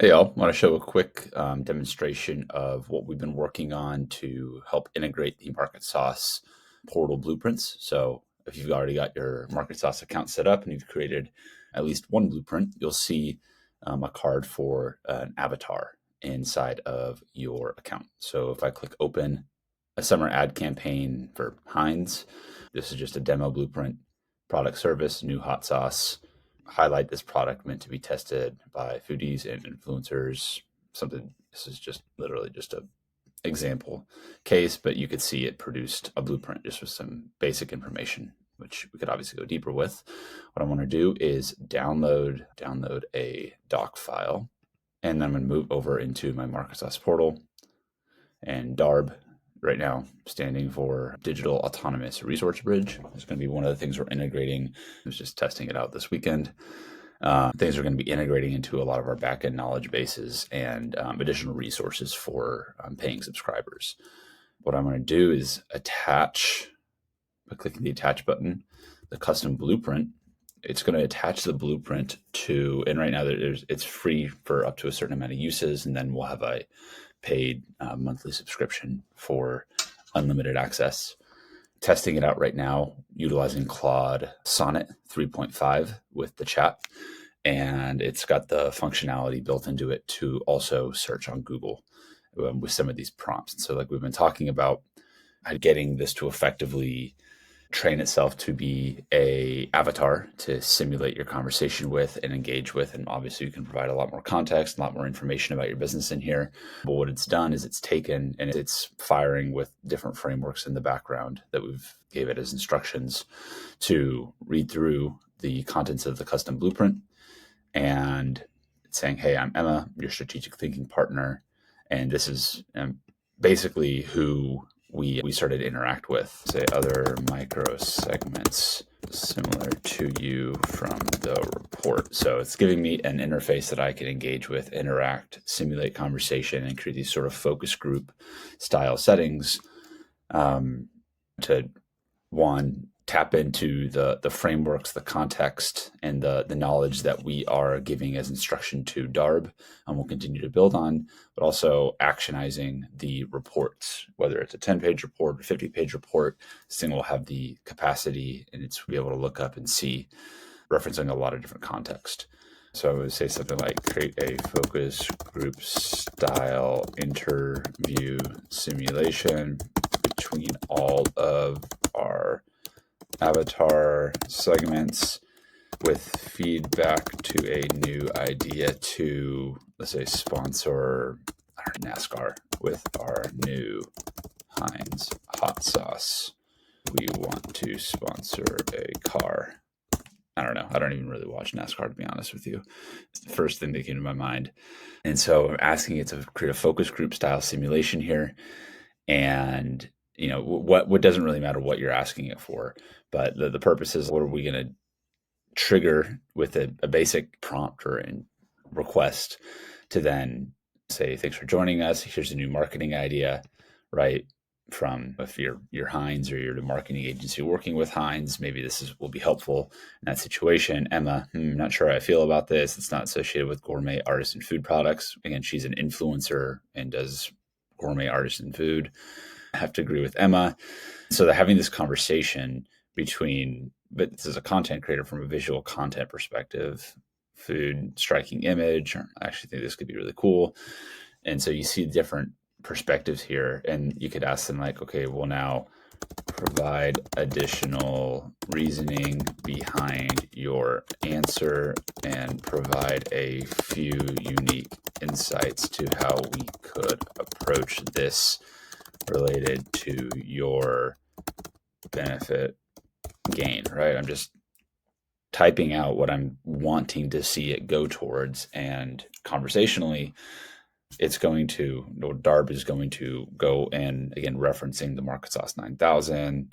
Hey, y'all. Want to show a quick demonstration of what we've been working on to help integrate the MarketSauce portal blueprints. So if you've already got your MarketSauce account set up and you've created at least one blueprint, you'll see a card for an avatar inside of your account. So if I click open a summer ad campaign for Heinz, this is just a demo blueprint, product service, new hot sauce, highlight this product meant to be tested by foodies and influencers. Something, this is just literally just a example case, but you could see it produced a blueprint just with some basic information, which we could obviously go deeper with. What I want to do is download a doc file, and then I'm going to move over into my MarketSauce portal. And D.A.R.B right now standing for Digital Autonomous Resource Bridge. It's going to be one of the things we're integrating. I was just testing it out this weekend. Things are going to be integrating into a lot of our backend knowledge bases and additional resources for paying subscribers. What I'm going to do is attach, by clicking the attach button, the custom blueprint. It's going to attach the blueprint to, and right now it's free for up to a certain amount of uses, and then we'll have a paid monthly subscription for unlimited access. Testing it out right now, utilizing Claude Sonnet 3.5 with the chat. And it's got the functionality built into it to also search on Google with some of these prompts. So like we've been talking about, getting this to effectively train itself to be a avatar to simulate your conversation with and engage with. And obviously you can provide a lot more context, a lot more information about your business in here. But what it's done is it's taken and it's firing with different frameworks in the background that we've gave it as instructions to read through the contents of the custom blueprint. And it's saying, hey, I'm Emma, your strategic thinking partner. And this is basically who we started to interact with, say, other micro segments similar to you from the report. So it's giving me an interface that I can engage with, interact, simulate conversation, and create these sort of focus group style settings to, one, tap into the frameworks, the context, and the knowledge that we are giving as instruction to D.A.R.B, and we'll continue to build on, but also actionizing the reports, whether it's a 10-page report or 50-page report. This thing will have the capacity and it's be able to look up and see, referencing a lot of different context. So I would say something like create a focus group style interview simulation between all of our avatar segments with feedback to a new idea to, let's say, sponsor NASCAR with our new Heinz hot sauce. We want to sponsor a car. I don't know. I don't even really watch NASCAR, to be honest with you. It's the first thing that came to my mind. And so I'm asking it to create a focus group style simulation here. And what doesn't really matter what you're asking it for, but the purpose is, what are we going to trigger with a basic prompt or a request to then say, thanks for joining us. Here's a new marketing idea, right? From, if you're Heinz or you're the marketing agency working with Heinz, maybe this will be helpful in that situation. Emma, not sure how I feel about this. It's not associated with gourmet artisan food products. Again, she's an influencer and does gourmet artisan food. I have to agree with Emma. So they're having this conversation between, but this is a content creator from a visual content perspective, food, striking image. I actually think this could be really cool. And so you see different perspectives here, and you could ask them like, okay, well, now provide additional reasoning behind your answer and provide a few unique insights to how we could approach this related to your benefit gain, right? I'm just typing out what I'm wanting to see it go towards, and conversationally, it's going to, D.A.R.B is going to go, and again, referencing the MarketSauce 9000,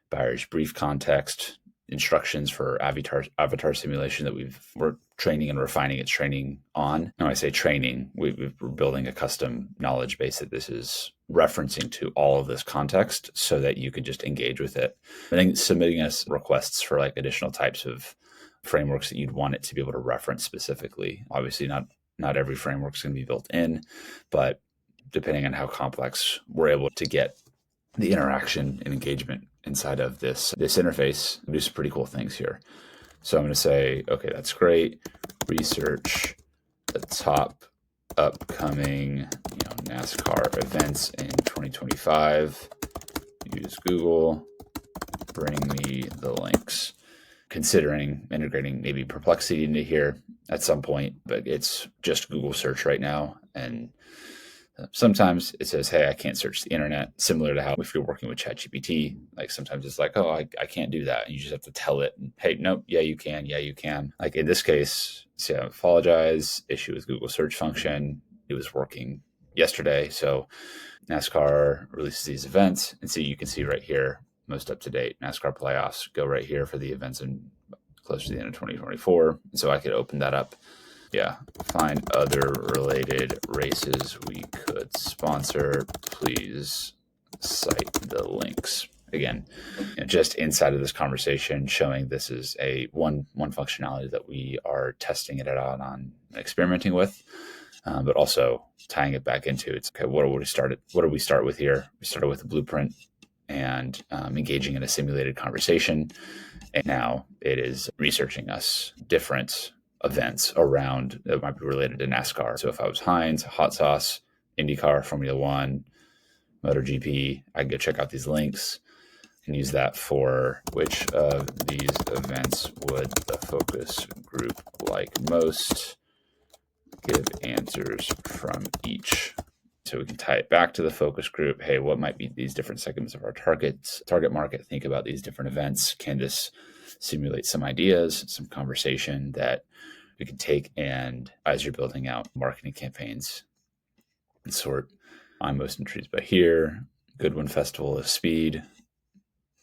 buyer's brief context, instructions for avatar simulation that we're training and refining its training on. When I say training, we're building a custom knowledge base that this is referencing to all of this context so that you can just engage with it. I think submitting us requests for like additional types of frameworks that you'd want it to be able to reference specifically. Obviously not Not every framework is going to be built in, but depending on how complex, we're able to get the interaction and engagement inside of this interface, do some pretty cool things here. So I'm going to say, okay, that's great. Research the top upcoming NASCAR events in 2025. Use Google. Bring me the links. Considering integrating maybe Perplexity into here at some point, but it's just Google search right now. And sometimes it says, hey, I can't search the internet, similar to how if you're working with ChatGPT, like sometimes it's like, oh, I can't do that. And you just have to tell it, hey, nope, yeah, you can. Yeah, you can. Like in this case, so I apologize, issue with Google search function. It was working yesterday. So NASCAR releases these events. And so you can see right here, most up to date NASCAR playoffs go right here for the events in close to the end of 2024. And so I could open that up. Yeah, find other related races we could sponsor. Please cite the links. Again, just inside of this conversation, showing this is a one functionality that we are testing it out on, experimenting with, but also tying it back into it's okay. What do we start with here? We started with a blueprint and engaging in a simulated conversation, and now it is researching us different events around that might be related to NASCAR. So if I was Heinz, Hot Sauce, IndyCar, Formula One, MotoGP, I can go check out these links and use that for which of these events would the focus group like most. Give answers from each. So we can tie it back to the focus group. Hey, what might be these different segments of our target market? Think about these different events. Can this simulate some ideas, some conversation that we can take, and as you're building out marketing campaigns and sort, I'm most intrigued by here. Goodwin Festival of Speed,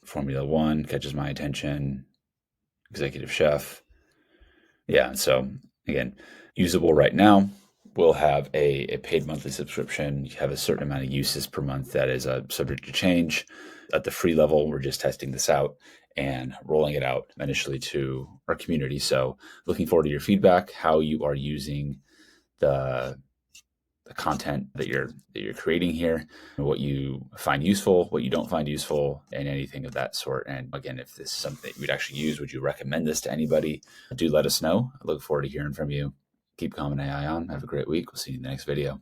Formula One catches my attention, Executive Chef. Yeah, and so again, usable right now. We'll have a paid monthly subscription. You have a certain amount of uses per month that is subject to change. At the free level, we're just testing this out and rolling it out initially to our community. So looking forward to your feedback, how you are using the content that you're creating here, what you find useful, what you don't find useful, and anything of that sort. And again, if this is something you'd actually use, would you recommend this to anybody? Do let us know. I look forward to hearing from you. Keep Common AI on. Have a great week. We'll see you in the next video.